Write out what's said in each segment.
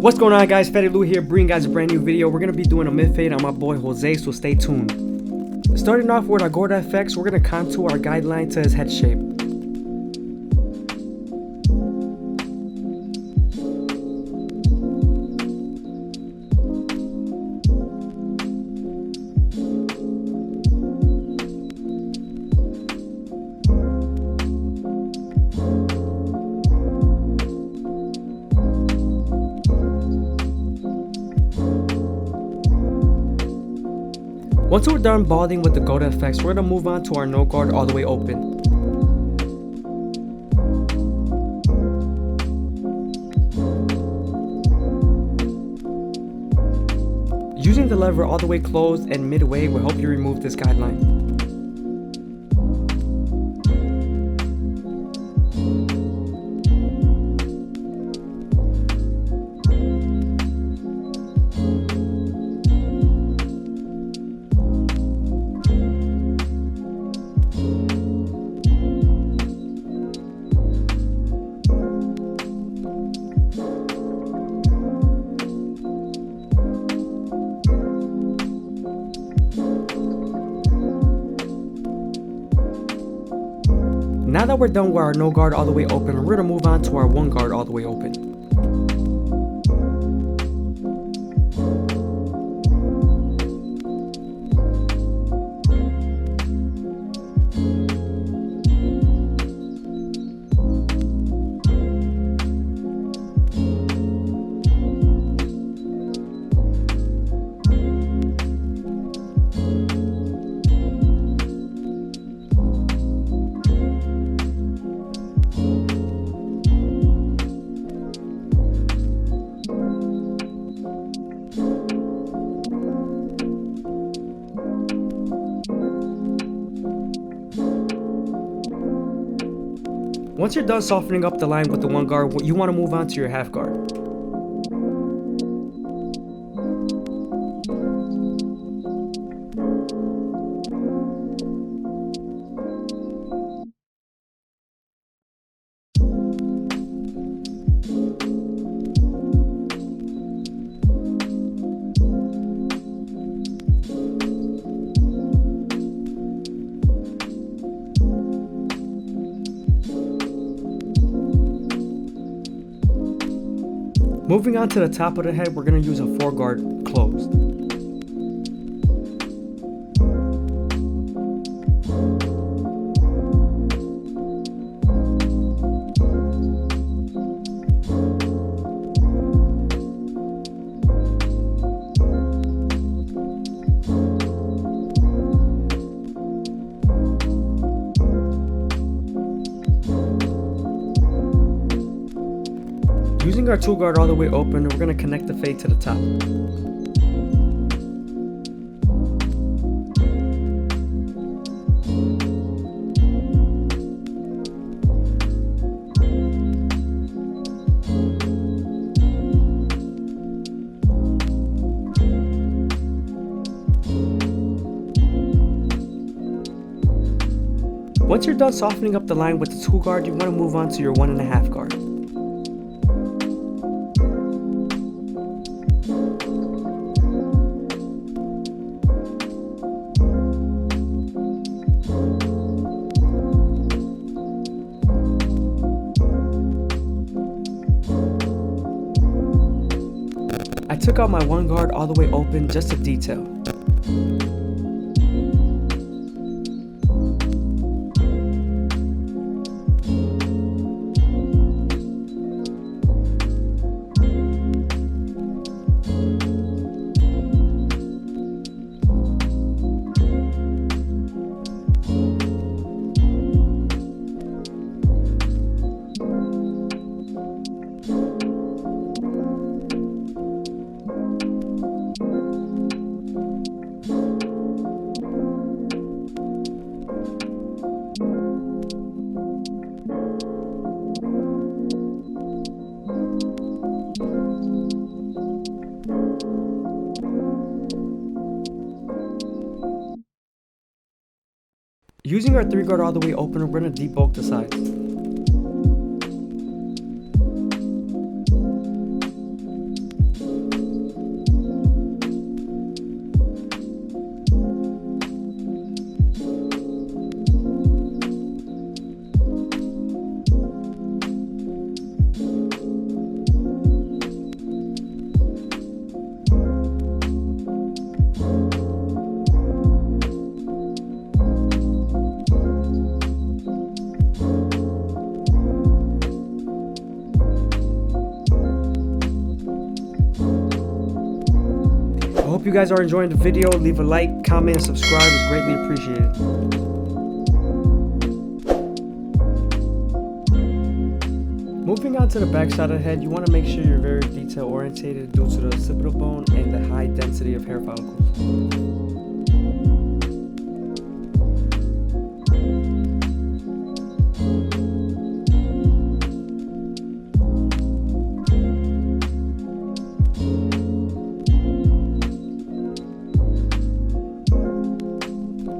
What's going on, guys? FadeitLuie here, bringing you guys a brand new video. We're going to be doing a mid-fade on my boy Jose, so stay tuned. Starting off with our Gorda effects, we're going to contour our guideline to his head shape. Once we're done balding with the Gorda effects, we're going to move on to our no guard all the way open. Using the lever all the way closed and midway will help you remove this guideline. Now that we're done with our no guard all the way open, we're going to move on to our one guard all the way open. Once you're done softening up the line with the one guard, you want to move on to your half guard. Moving on to the top of the head, we're going to use a 4 guard closed. Using our 2 guard all the way open, we're going to connect the fade to the top. Once you're done softening up the line with the 2 guard, you want to move on to your 1.5 guard. I took out my 1 guard all the way open just to detail. Using our 3 guard all the way open, we're going to debulk the sides. hope you guys are enjoying the video. Leave a like, comment, and subscribe. It's greatly appreciated. Moving on to the back side of the head, you want to make sure you're very detail orientated due to the occipital bone and the high density of hair follicles.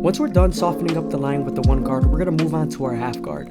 Once we're done softening up the line with the one guard, we're going to move on to our half guard.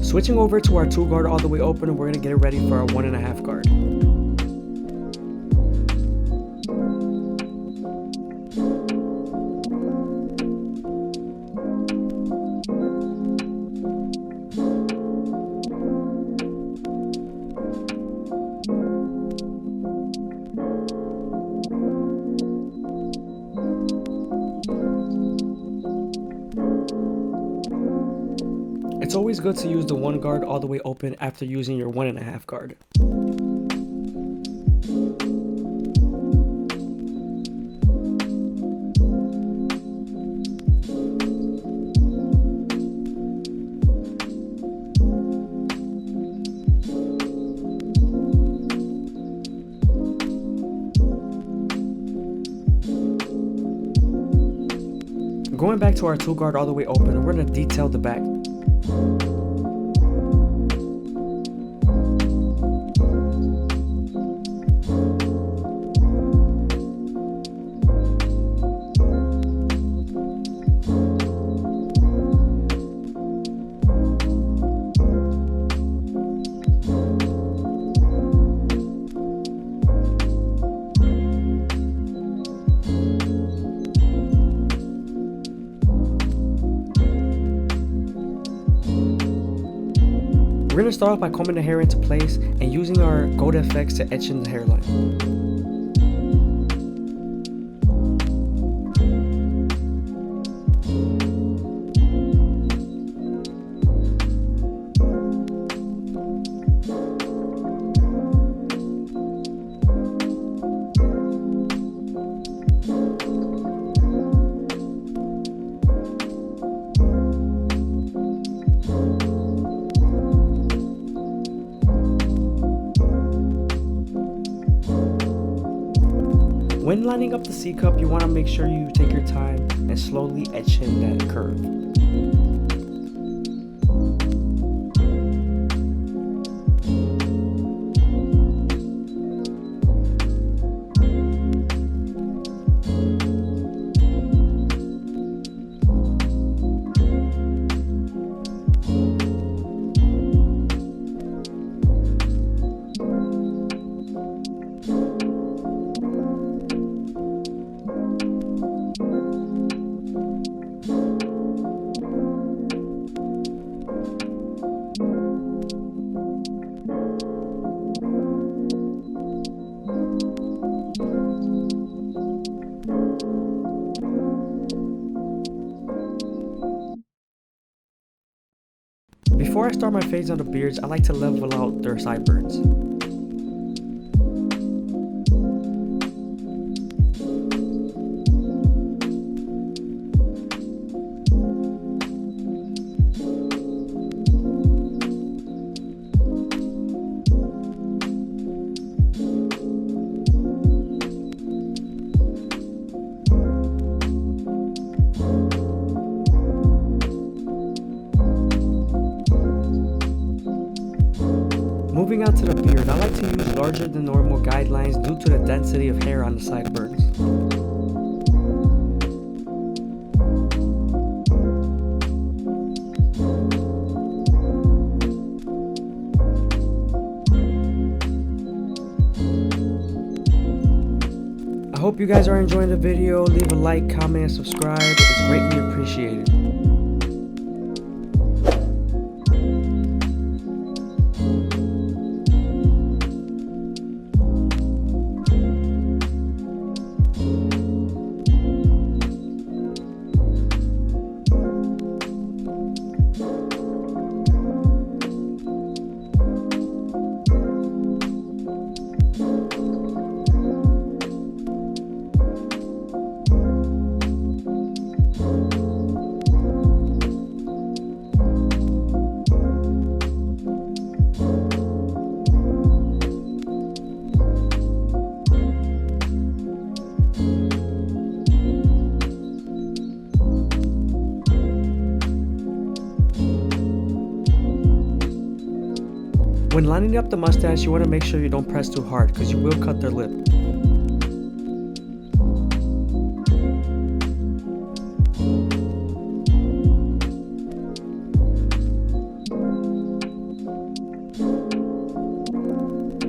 Switching over to our 2 guard all the way open, and we're going to get it ready for our 1.5 guard. It's always good to use the 1 guard all the way open after using your 1.5 guard. Going back to our 2 guard all the way open, we're going to detail the back. We're going to start off by combing the hair into place and using our gold FX to etch in the hairline. When lining up the C cup, you want to make sure you take your time and slowly etch in that curve. Before I start my fades on the beards, I like to level out their sideburns. Moving on to the beard, I like to use larger than normal guidelines due to the density of hair on the sideburns. hope you guys are enjoying the video. Leave a like, comment, and subscribe. It's greatly appreciated. When lining up the mustache, you want to make sure you don't press too hard because you will cut their lip.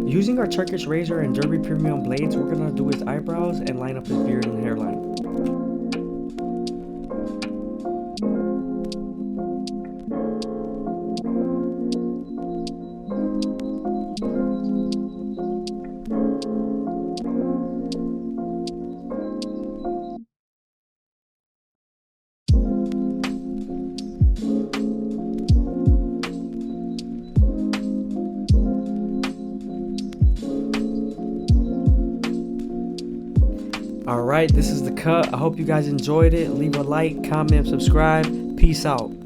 Using our Turkish razor and Derby Premium blades, we're going to do his eyebrows and line up his beard and hairline. Alright, this is the cut. I hope you guys enjoyed it. Leave a like, comment, subscribe. Peace out.